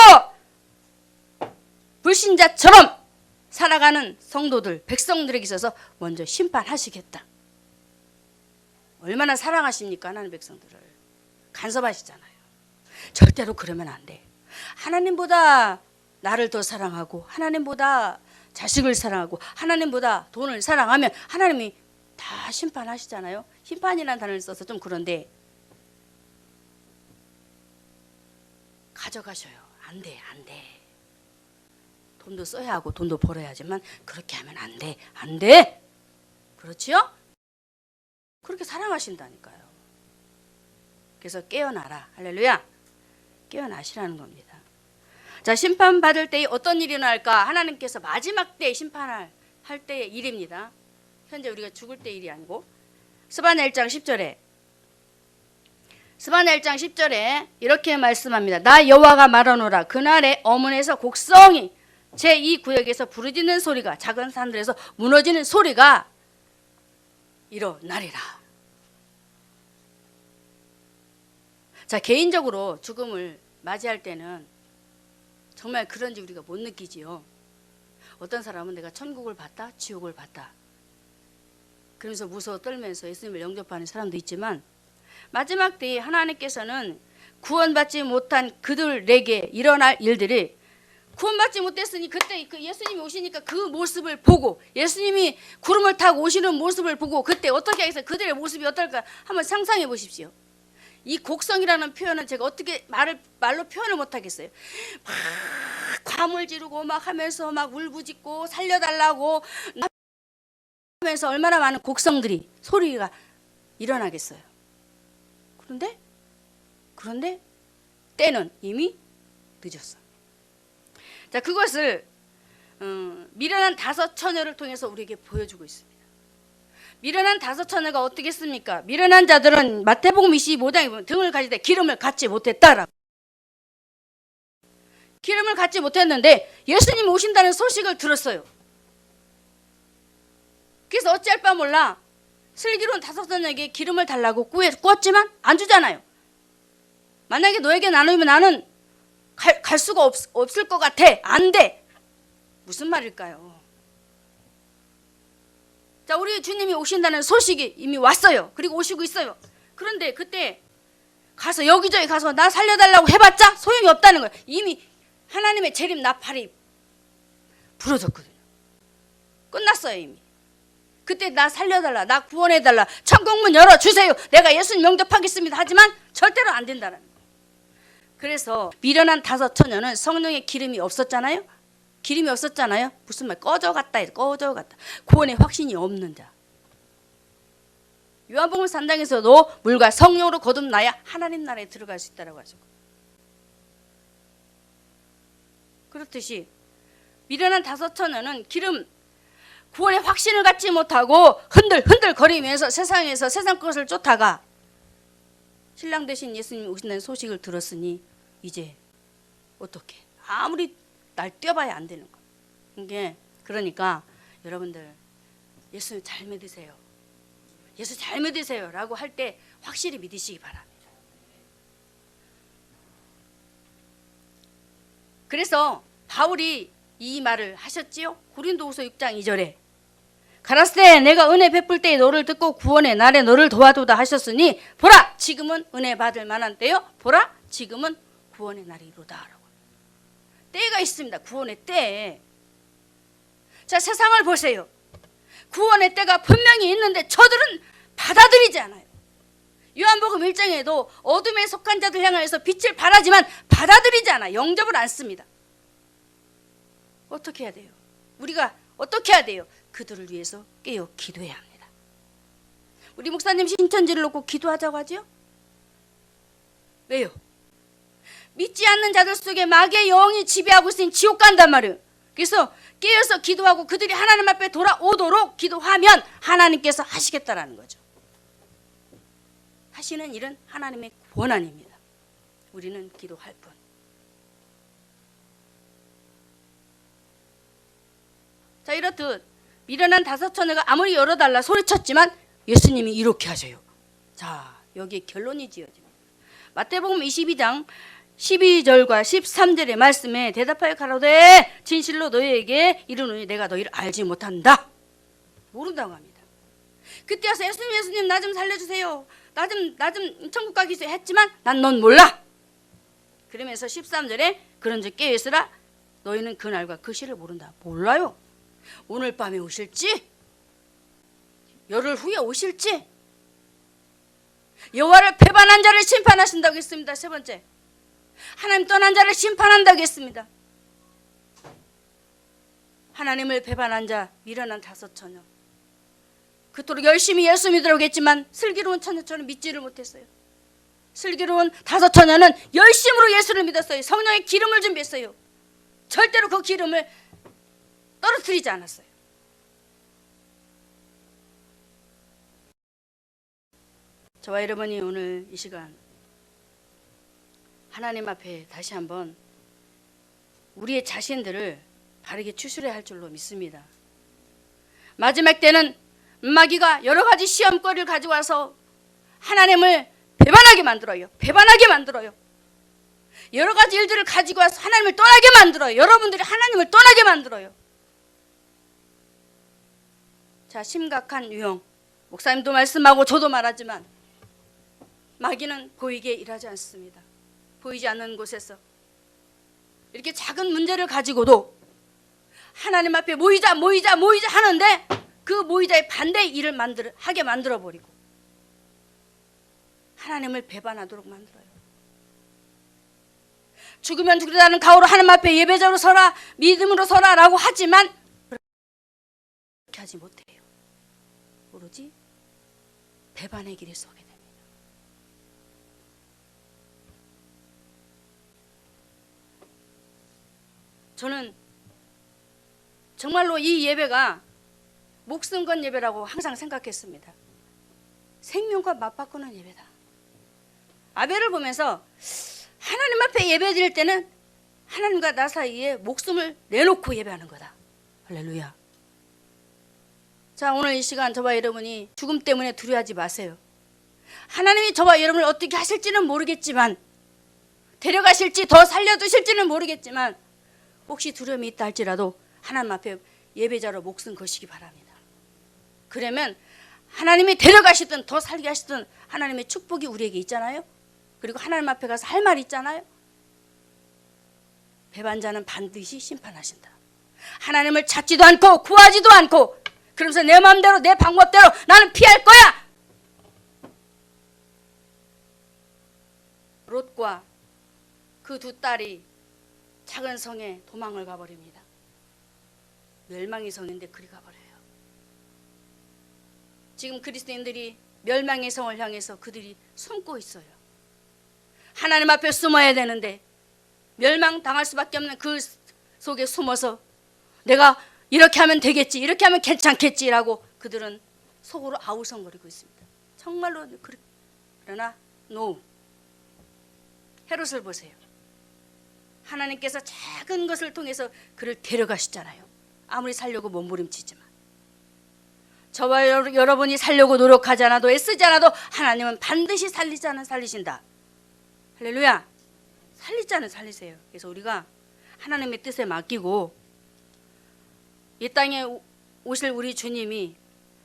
불신자처럼 살아가는 성도들, 백성들에게 있어서 먼저 심판하시겠다. 얼마나 사랑하십니까? 하나님 백성들을. 간섭하시잖아요. 절대로 그러면 안 돼. 하나님보다 나를 더 사랑하고 하나님보다 자식을 사랑하고 하나님보다 돈을 사랑하면 하나님이 다 심판하시잖아요. 심판이라는 단어를 써서 좀 그런데 가져가셔요. 안 돼, 안 돼. 돈도 써야 하고 돈도 벌어야지만 그렇게 하면 안 돼, 안 돼. 그렇지요? 그렇게 사랑하신다니까요. 그래서 깨어나라. 할렐루야. 깨어나시라는 겁니다. 자, 심판받을 때에 어떤 일이 일어날까? 하나님께서 마지막 때에 심판할 때의 일입니다. 현재 우리가 죽을 때 일이 아니고. 스바냐 1장 10절에 스바냐 1장 10절에 이렇게 말씀합니다. 나 여호와가 말하노라. 그날에 어문에서 곡성이 제2 구역에서 부르짖는 소리가 작은 산들에서 무너지는 소리가 일어나리라. 자, 개인적으로 죽음을 맞이할 때는 정말 그런지 우리가 못 느끼지요. 어떤 사람은 내가 천국을 봤다, 지옥을 봤다. 그러면서 무서워 떨면서 예수님을 영접하는 사람도 있지만 마지막 때에 하나님께서는 구원받지 못한 그들에게 일어날 일들이 구원받지 못했으니 그때 그 예수님이 오시니까 그 모습을 보고 예수님이 구름을 타고 오시는 모습을 보고 그때 어떻게 하겠어요? 그들의 모습이 어떨까? 한번 상상해 보십시오. 이 곡성이라는 표현은 제가 어떻게 말로 표현을 못 하겠어요. 막 과물 지르고 막 하면서 막 울부짖고 살려달라고 하면서 얼마나 많은 곡성들이 소리가 일어나겠어요. 그런데 때는 이미 늦었어. 자, 그것을 미련한 5 처녀를 통해서 우리에게 보여주고 있습니다. 미련한 5 처녀가 어떻게 했습니까? 미련한 자들은 마태복음 25장에 보면 등을 가지되 기름을 갖지 못했다라고. 기름을 갖지 못했는데 예수님 오신다는 소식을 들었어요. 그래서 어찌할 바 몰라 슬기로운 5 처녀에게 기름을 달라고 꾸었지만 안 주잖아요. 만약에 너에게 나누면 나는 갈 수가 없을 것 같아. 안 돼. 무슨 말일까요? 자, 우리 주님이 오신다는 소식이 이미 왔어요. 그리고 오시고 있어요. 그런데 그때 가서 여기저기 가서 나 살려달라고 해봤자 소용이 없다는 거예요. 이미 하나님의 재림 나팔이 부러졌거든요. 끝났어요 이미. 그때 나 살려달라, 나 구원해달라, 천국문 열어주세요, 내가 예수님 영접하겠습니다 하지만 절대로 안 된다는 거예요. 그래서 미련한 5 처녀는 성령의 기름이 없었잖아요. 기름이 없었잖아요. 무슨 말? 꺼져갔다. 구원의 확신이 없는 자. 요한복음 3장에서도 물과 성령으로 거듭나야 하나님 나라에 들어갈 수 있다고 하죠. 그렇듯이 미련한 5 처녀는 구원의 확신을 갖지 못하고 흔들 거리면서 세상에서 세상 것을 쫓다가 신랑 되신 예수님이 오신다는 소식을 들었으니 이제 어떻게? 아무리 날 뛰어봐야 안 되는 거예요. 그러니까 여러분들 예수 잘 믿으세요. 예수 잘 믿으세요 라고 할 때 확실히 믿으시기 바랍니다. 그래서 바울이 이 말을 하셨지요. 고린도후서 6장 2절에 가라사대 내가 은혜 베풀 때에 너를 듣고 구원의 날에 너를 도와두다 하셨으니 보라 지금은 은혜 받을 만한 때요, 보라 지금은 구원의 날이로다 라고. 때가 있습니다. 구원의 때. 자, 세상을 보세요. 구원의 때가 분명히 있는데 저들은 받아들이지 않아요. 요한복음 1장에도 어둠에 속한 자들 향하여서 빛을 발하지만 받아들이지 않아. 영접을 안 씁니다. 어떻게 해야 돼요? 우리가 어떻게 해야 돼요? 그들을 위해서 깨어 기도해야 합니다. 우리 목사님 신천지를 놓고 기도하자고 하죠? 왜요? 믿지 않는 자들 속에 마귀의 영이 지배하고 있으니 지옥 간단 말이에요. 그래서 깨어서 기도하고 그들이 하나님 앞에 돌아오도록 기도하면 하나님께서 하시겠다라는 거죠. 하시는 일은 하나님의 권한입니다. 우리는 기도할 뿐. 자, 이렇듯 미련한 5 처녀가 아무리 열어달라 소리쳤지만 예수님이 이렇게 하셔요. 자, 여기에 결론이 지어집니다. 마태복음 22장 12절과 13절의 말씀에 대답하여 가로되 진실로 너희에게 이르노니 내가 너희를 알지 못한다. 모른다고 합니다. 그때 와서 예수님 나 좀 살려주세요. 나 좀 천국 가기 위해 했지만 난 넌 몰라. 그러면서 13절에 그런즉 깨어있으라 너희는 그날과 그 시를 모른다. 몰라요. 오늘 밤에 오실지 열흘 후에 오실지 여호와를 배반한 자를 심판하신다고 했습니다. 세 번째, 하나님 떠난 자를 심판한다고 했습니다. 하나님을 배반한 자 미련한 다섯 처녀, 그토록 열심히 예수 믿으려고 했지만 슬기로운 처녀처럼 믿지를 못했어요. 슬기로운 다섯 처녀는 열심으로 예수를 믿었어요. 성령의 기름을 준비했어요. 절대로 그 기름을 떨어뜨리지 않았어요. 저와 여러분이 오늘 이 시간 하나님 앞에 다시 한번 우리의 자신들을 바르게 추스려야 할 줄로 믿습니다. 마지막 때는 마귀가 여러 가지 시험거리를 가지고 와서 하나님을 배반하게 만들어요. 배반하게 만들어요. 여러 가지 일들을 가지고 와서 하나님을 떠나게 만들어요. 여러분들이 하나님을 떠나게 만들어요. 자, 심각한 유형. 목사님도 말씀하고 저도 말하지만 마귀는 보이게 일하지 않습니다. 보이지 않는 곳에서 이렇게 작은 문제를 가지고도 하나님 앞에 모이자 하는데 그 모이자의 반대의 일을 하게 만들어버리고 하나님을 배반하도록 만들어요. 죽으면 죽으라는 각오로 하나님 앞에 예배자로 서라, 믿음으로 서라라고 하지만 그렇게 하지 못해요. 오로지 배반의 길에 서게 됩니다. 저는 정말로 이 예배가 목숨 건 예배라고 항상 생각했습니다. 생명과 맞바꾸는 예배다. 아벨을 보면서 하나님 앞에 예배 드릴 때는 하나님과 나 사이에 목숨을 내놓고 예배하는 거다. 할렐루야. 자, 오늘 이 시간 저와 여러분이 죽음 때문에 두려워하지 마세요. 하나님이 저와 여러분을 어떻게 하실지는 모르겠지만, 데려가실지 더 살려두실지는 모르겠지만, 혹시 두려움이 있다 할지라도 하나님 앞에 예배자로 목숨 거시기 바랍니다. 그러면 하나님이 데려가시든 더 살게 하시든 하나님의 축복이 우리에게 있잖아요. 그리고 하나님 앞에 가서 할 말이 있잖아요. 배반자는 반드시 심판하신다. 하나님을 찾지도 않고 구하지도 않고 그러면서 내 마음대로 내 방법대로 나는 피할 거야. 롯과 그 두 딸이 작은 성에 도망을 가버립니다. 멸망의 성인데 그리 가버려요. 지금 그리스도인들이 멸망의 성을 향해서 그들이 숨고 있어요. 하나님 앞에 숨어야 되는데 멸망당할 수밖에 없는 그 속에 숨어서 내가 이렇게 하면 되겠지, 이렇게 하면 괜찮겠지라고 그들은 속으로 아우성거리고 있습니다. 정말로 그러나 노. 헤롯을 보세요. 하나님께서 작은 것을 통해서 그를 데려가시잖아요. 아무리 살려고 몸부림치지만 저와 여러분이 살려고 노력하지 않아도 애쓰지 않아도 하나님은 반드시 살리신다. 할렐루야. 살리자는 살리세요. 그래서 우리가 하나님의 뜻에 맡기고 이 땅에 오실 우리 주님이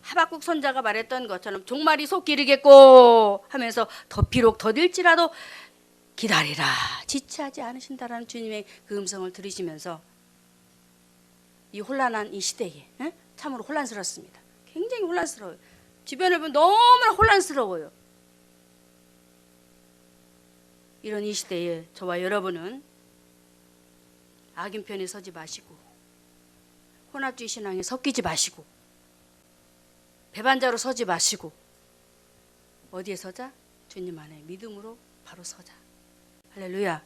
하박국 선자가 말했던 것처럼 종말이 속 이르겠고 하면서 비록 더딜지라도 기다리라, 지체하지 않으신다라는 주님의 그 음성을 들으시면서 이 혼란한 이 시대에 참으로 혼란스럽습니다. 굉장히 혼란스러워요. 주변을 보면 너무나 혼란스러워요. 이런 이 시대에 저와 여러분은 악인 편에 서지 마시고 혼합주의 신앙에 섞이지 마시고 배반자로 서지 마시고 어디에 서자? 주님 안에 믿음으로 바로 서자. 할렐루야.